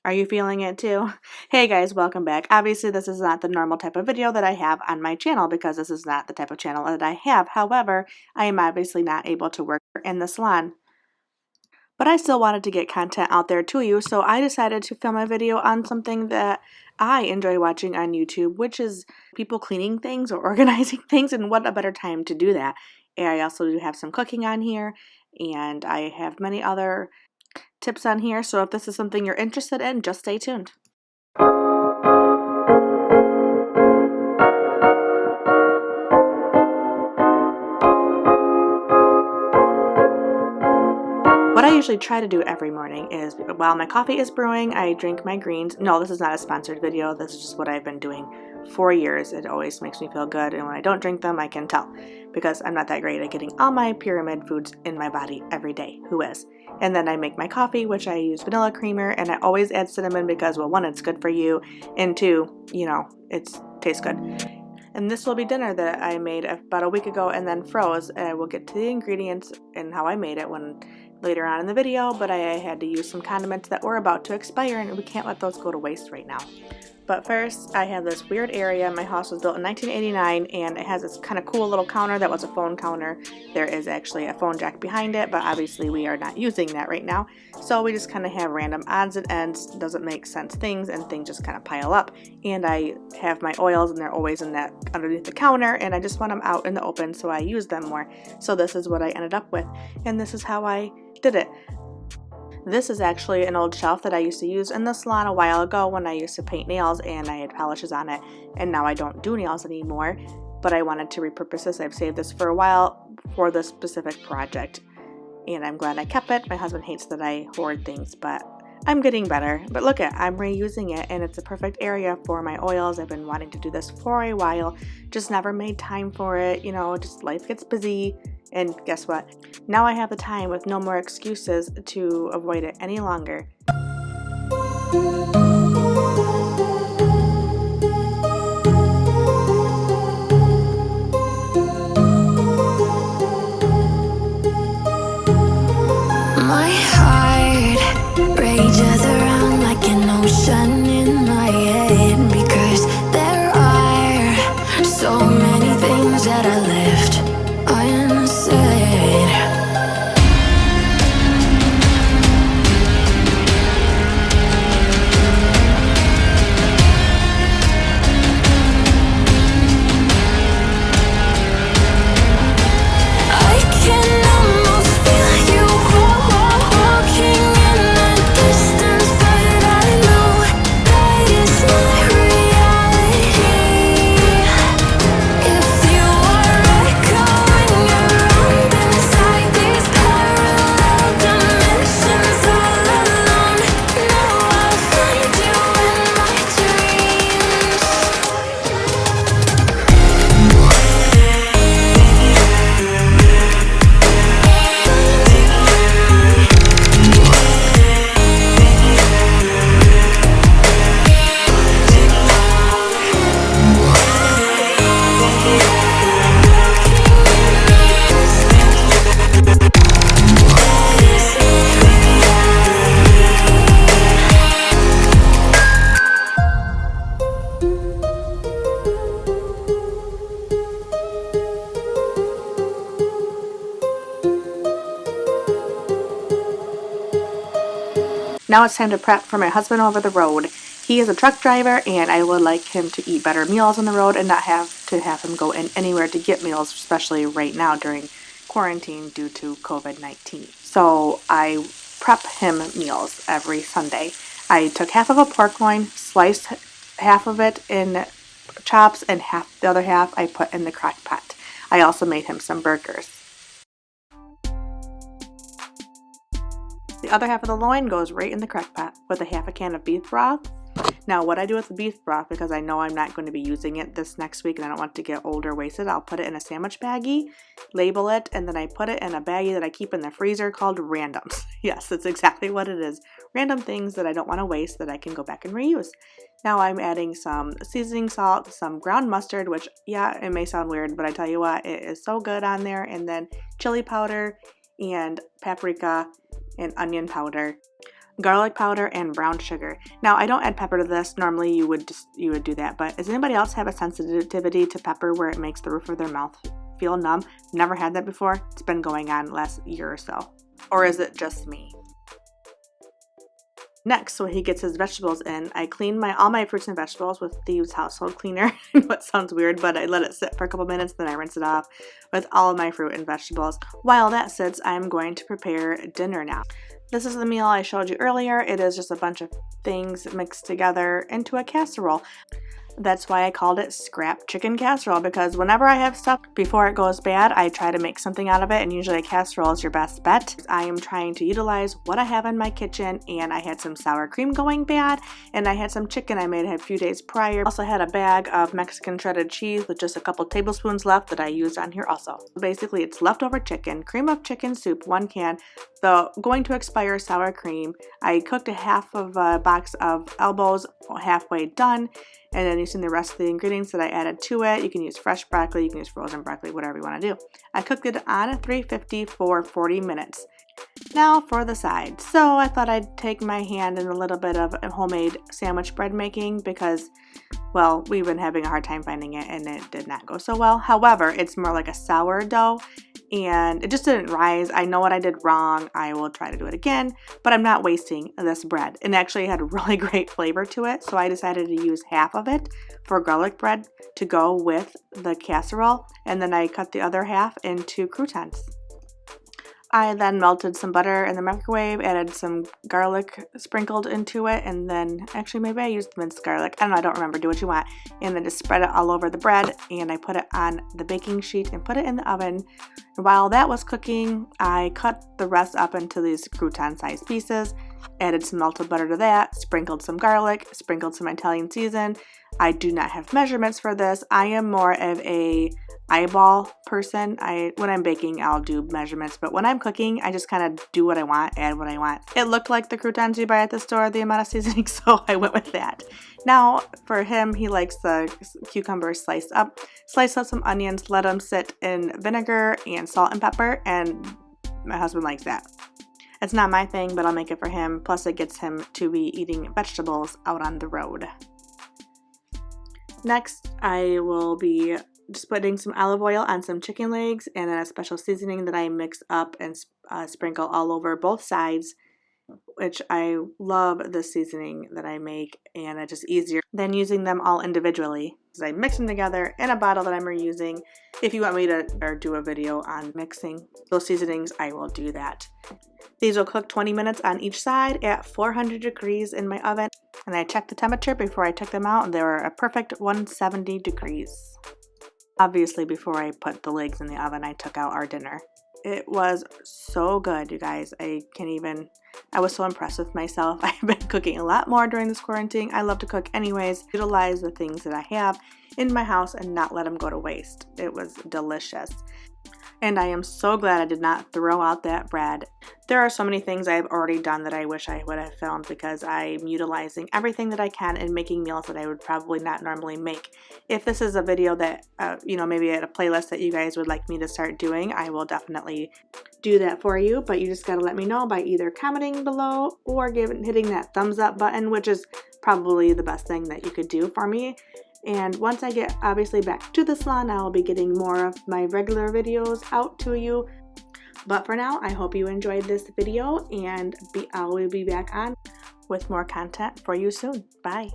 Are you feeling it too? Hey guys, welcome back. Obviously, this is not the normal type of video that I have on my channel because this is not the type of channel that I have. However, I am obviously not able to work in the salon. But I still wanted to get content out there to you, so I decided to film a video on something that I enjoy watching on YouTube, which is people cleaning things or organizing things, and what a better time to do that. And I also do have some cooking on here, and I have many other tips on here, so if this is something you're interested in, just stay tuned. What I usually try to do every morning is, while my coffee is brewing, I drink my greens. No, this is not a sponsored video. This is just what I've been doing for years. It always makes me feel good, and when I don't drink them, I can tell, because I'm not that great at getting all my pyramid foods in my body every day. Who is? And then I make my coffee, which I use vanilla creamer, and I always add cinnamon because, well, one, it's good for you, and two, it tastes good. And this will be dinner that I made about a week ago and then froze. And we'll get to the ingredients and how I made it later on in the video, but I had to use some condiments that were about to expire, and we can't let those go to waste right now. But first, I have this weird area. My house was built in 1989, and it has this kind of cool little counter that was a phone counter. There is actually a phone jack behind it, but obviously we are not using that right now. So we just kind of have random odds and ends, doesn't make sense things, and things just kind of pile up. And I have my oils, and they're always in that underneath the counter, and I just want them out in the open, so I use them more. So this is what I ended up with, and this is how I did it. This is actually an old shelf that I used to use in the salon a while ago when I used to paint nails and I had polishes on it, and now I don't do nails anymore, but I wanted to repurpose this. I've saved this for a while for this specific project, and I'm glad I kept it. My husband hates that I hoard things, but I'm getting better. But look I'm reusing it, and it's a perfect area for my oils. I've been wanting to do this for a while, just never made time for it. Just life gets busy. And guess what? Now I have the time with no more excuses to avoid it any longer. My heart rages around like an ocean in my head, because there are so many things that I left unsaid. I can almost feel you walking in the distance, but I know that is my reality. If you are echoing around inside these parallel dimensions all alone, know I'll find you in my dreams. Now it's time to prep for my husband over the road. He is a truck driver, and I would like him to eat better meals on the road and not have to have him go in anywhere to get meals, especially right now during quarantine due to COVID-19. So I prep him meals every Sunday. I took half of a pork loin, sliced half of it in chops, and the other half I put in the crock pot. I also made him some burgers. The other half of the loin goes right in the crock pot with a half a can of beef broth. Now, what I do with the beef broth, because I know I'm not going to be using it this next week and I don't want to get old or wasted, I'll put it in a sandwich baggie, label it, and then I put it in a baggie that I keep in the freezer called randoms. Yes, that's exactly what it is. Random things that I don't want to waste that I can go back and reuse. Now I'm adding some seasoning salt, some ground mustard, which, yeah, it may sound weird, but I tell you what, it is so good on there, and then chili powder and paprika and onion powder. garlic powder, and brown sugar. Now, I don't add pepper to this. Normally you would do that, but does anybody else have a sensitivity to pepper where it makes the roof of their mouth feel numb? Never had that before. It's been going on the last year or so. Or is it just me? Next, so he gets his vegetables in, I clean all my fruits and vegetables with Thieves household cleaner. What sounds weird, but I let it sit for a couple minutes, then I rinse it off with all of my fruit and vegetables. While that sits, I'm going to prepare dinner now. This is the meal I showed you earlier. It is just a bunch of things mixed together into a casserole. That's why I called it scrap chicken casserole, because whenever I have stuff before it goes bad, I try to make something out of it, and usually a casserole is your best bet. I am trying to utilize what I have in my kitchen, and I had some sour cream going bad, and I had some chicken I made a few days prior. Also had a bag of Mexican shredded cheese with just a couple tablespoons left that I used on here also. Basically, it's leftover chicken, cream of chicken soup, 1 can, the going to expire sour cream. I cooked a half of a box of elbows, halfway done, and then using the rest of the ingredients that I added to it. You can use fresh broccoli, you can use frozen broccoli, whatever you want to do. I cooked it on 350 for 40 minutes. Now for the side. So I thought I'd take my hand in a little bit of homemade sandwich bread making because, well, we've been having a hard time finding it and it did not go so well. However, it's more like a sourdough and it just didn't rise. I know what I did wrong. I will try to do it again, but I'm not wasting this bread. And actually it had a really great flavor to it, so I decided to use half of it for garlic bread to go with the casserole, and then I cut the other half into croutons. I then melted some butter in the microwave, added some garlic sprinkled into it, and then, actually maybe I used minced garlic. I don't know, I don't remember, do what you want. And then just spread it all over the bread, and I put it on the baking sheet and put it in the oven. And while that was cooking, I cut the rest up into these crouton-sized pieces, added some melted butter to that, sprinkled some garlic, sprinkled some Italian season. I do not have measurements for this. I am more of a eyeball person. When I'm baking, I'll do measurements, but when I'm cooking, I just kind of do what I want, add what I want. It looked like the croutons you buy at the store, the amount of seasoning, so I went with that. Now, for him, he likes the cucumbers sliced up. Slice up some onions, let them sit in vinegar and salt and pepper, and my husband likes that. It's not my thing, but I'll make it for him. Plus, it gets him to be eating vegetables out on the road. Next, I will be just putting some olive oil on some chicken legs and then a special seasoning that I mix up and sprinkle all over both sides, which I love the seasoning that I make, and it's just easier than using them all individually. So I mix them together in a bottle that I'm reusing. If you want me to do a video on mixing those seasonings, I will do that. These will cook 20 minutes on each side at 400 degrees in my oven, and I checked the temperature before I took them out, and they were a perfect 170 degrees. Obviously, before I put the legs in the oven, I took out our dinner. It was so good, you guys. I was so impressed with myself. I've been cooking a lot more during this quarantine. I love to cook anyways. Utilize the things that I have in my house and not let them go to waste. It was delicious. And I am so glad I did not throw out that bread. There are so many things I've already done that I wish I would have filmed because I'm utilizing everything that I can and making meals that I would probably not normally make. If this is a video that, maybe at a playlist that you guys would like me to start doing, I will definitely do that for you. But you just got to let me know by either commenting below or hitting that thumbs up button, which is probably the best thing that you could do for me. And once I get obviously back to the salon, I will be getting more of my regular videos out to you. But for now, I hope you enjoyed this video, and I will be back on with more content for you soon. Bye.